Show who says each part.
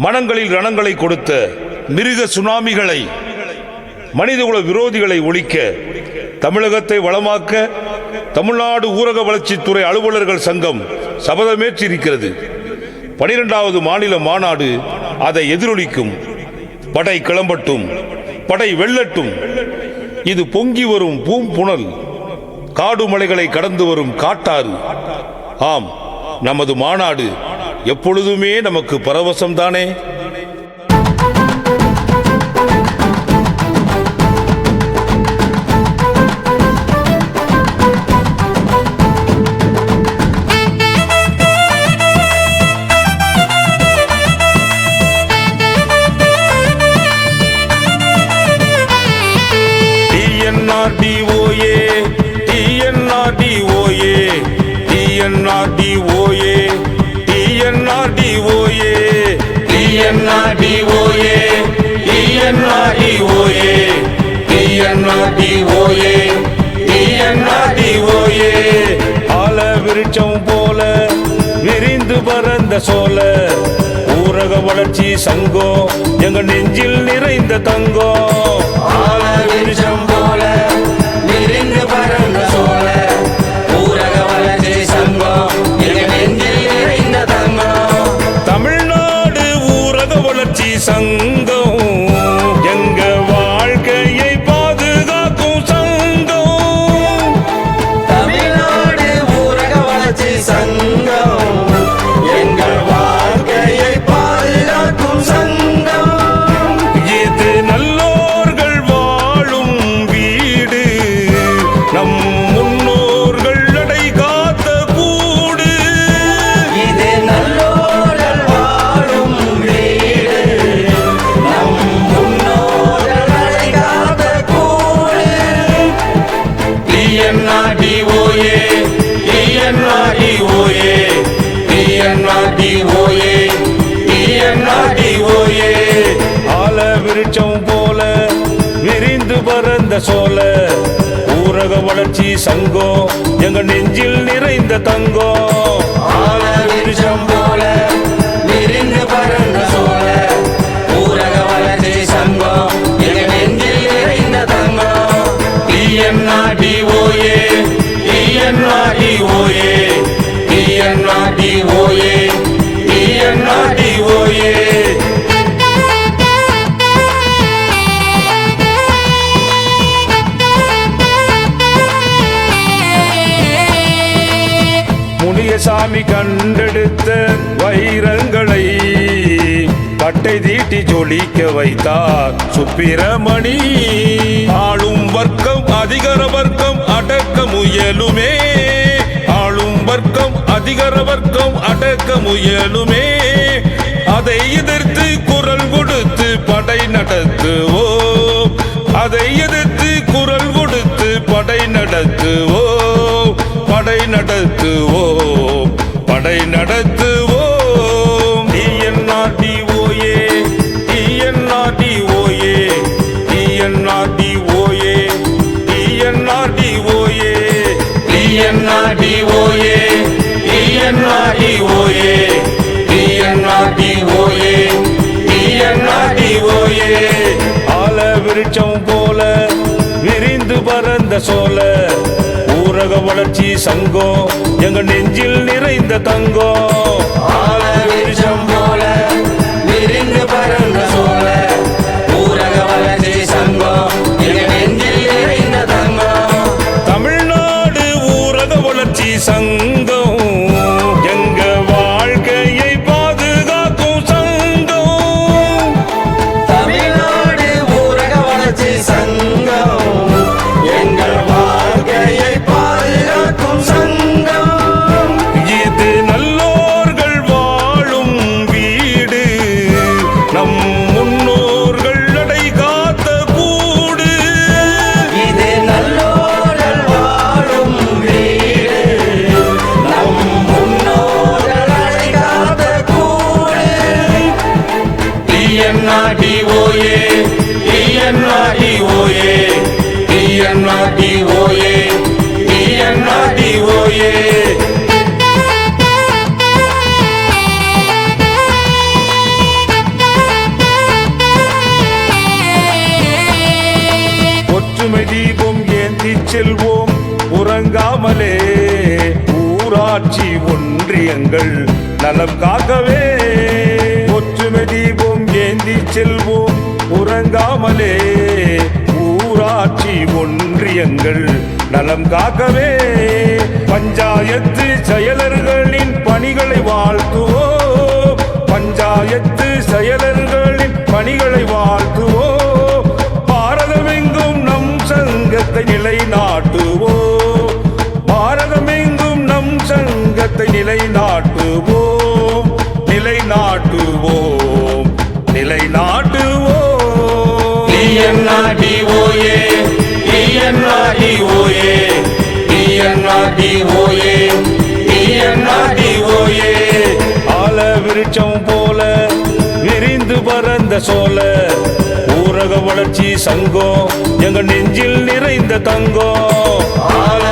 Speaker 1: மனங்களில் ரணங்களை கொடுத்த மிருக சுனாமிகளை, மனிதகுல விரோதிகளை ஒழிக்க, தமிழகத்தை வளமாக்க தமிழ்நாடு ஊரக வளர்ச்சித்துறை அலுவலர்கள் சங்கம் சபதமேற்றிருக்கிறது. 12வது மாநில மாநாடு அதை எதிரொலிக்கும். படை கிளம்பட்டும், படை வெல்லட்டும். இது பொங்கி வரும் பூம்புணல், காடு மலைகளை கடந்து வரும் காட்டாறு. ஆம், நமது மாநாடு எப்பொழுதுமே நமக்கு பரவசம்தானே. விருட்சம் போல விரிந்து பறந்த சோல ஊரக வளர்ச்சி சங்கம் எங்க நெஞ்சில் நிறைந்த தங்கம்.
Speaker 2: விருட்சம் போல விரிந்து பறந்த சோல ஊரக வளர்ச்சி சங்கம் எங்க நெஞ்சில் நிறைந்த தங்கம்.
Speaker 1: தமிழ்நாடு ஊரக வளர்ச்சி சங்கம் எங்க வாழ்க்கையை பாதுகாக்கும் சங்கம்.
Speaker 2: தமிழ்நாடு ஊரக வளர்ச்சி சங்கம் எங்கள் வாழ்க்கையை பாதுகாக்கும் சங்கம்.
Speaker 1: இது நல்லோர்கள் வாழும் வீடு, நம் முன்னோர்கள் நடை காத்த கூடு.
Speaker 2: இது நல்லோர்கள் வாழும் வீடு, நம் முன்னோர்கள் நடை காத்த கூடு. TNRDOA, TNRDOA, TNRDOA, TNRDOA.
Speaker 1: ஆல விருட்சம் போல விரிந்து பறந்த சோல ஊரக வளர்ச்சி சங்கம் எங்க நெஞ்சில் நிறைந்த தங்கம்.
Speaker 2: ஆல விருட்சம் போல விரிந்து பறந்த சோல ஊரக வளர்ச்சி சங்கம் எங்க நெஞ்சில் நிறைந்த தங்கம். TNRDOA, TNRDOA, TNRDOA, TNRDOA.
Speaker 1: Muniyasamy கண்டெடுத்த வைரங்களை பட்டை தீட்டி ஜொலிக்க வைத்தார் சுப்பிரமணி. ஆளும் வர்க்கம் அதிகார வர்க்கம் அடக்க முயலுமே, ஆளும் வர்க்கம் அதிகார வர்க்கம் அடக்க முயலுமே. அதை எதிர்த்து குரல் கொடுத்து படை நடத்துவோம், அதை எதிர்த்து குரல் கொடுத்து படை நடத்துவோம், படை நடத்துவோம், படை நடத்துவோம். TNRDOA, TNRDOA, TNRDOA, TNRDOA,
Speaker 2: TNRDOA, TNRDOA, TNRDOA, TNRDOA.
Speaker 1: ஆல விருட்சம் போல விரிந்து பறந்த சோல ஊரக வளர்ச்சி சங்கம் எங்க நெஞ்சில் நிறைந்த தங்கம்.
Speaker 2: ஆல விருட்சம் போல விரிந்து பறந்த சோல ஊரக வளர்ச்சி சங்கம் எங்க நெஞ்சில் நிறைந்த தங்கம்.
Speaker 1: தமிழ்நாடு ஊரக வளர்ச்சி சங்கம் எங்க வாழ்க்கையை பாதுகாக்கும் சங்கம்.
Speaker 2: தமிழ்நாடு ஊரக வளர்ச்சி சங்கம் எங்கள் வாழ்க்கையை பாதுகாக்கும் சங்கம்.
Speaker 1: இது நல்லோர்கள் வாழும் வீடு, நம் முன்னோர்கள் நடை காத்த கூடு.
Speaker 2: இது நல்லோர்கள் வாழும் வீடு, நம் முன்னோர்கள் நடை காத்த கூடு. TNRDOA, TNRDOA, TNRDOA, TNRDOA.
Speaker 1: செல்வோம் உறங்காமலே ஊராட்சி ஒன்றியங்கள் நலம் காக்கவே ஒற்றுமை தீபம் ஏந்தி செல்வோம் உறங்காமலே ஊராட்சி ஒன்றியங்கள் நலம் காக்கவே பஞ்சாயத்து செயலர்களின் பணிகளை வாழ்த்துவோம் பஞ்சாயத்து செயலர்களின் பணிகளை வாழ்த்துவோம் பாரதமெங்கும் நம் சங்கத்தை நிலைநாட்டுவோம் பாரதமெங்கும் நம் சங்கத்தை நிலைநாட்டுவோம் நிலைநாட்டுவோம் நிலைநாட்டுவோம்
Speaker 2: TNRDOA TNRDOA TNRDOA TNRDOA
Speaker 1: ஆல விருட்சம் போல விரிந்து பறந்த சோல ஊரக வளர்ச்சி சங்கம் எங்க நெஞ்சில் நிறைந்த தங்கம்
Speaker 2: ஆல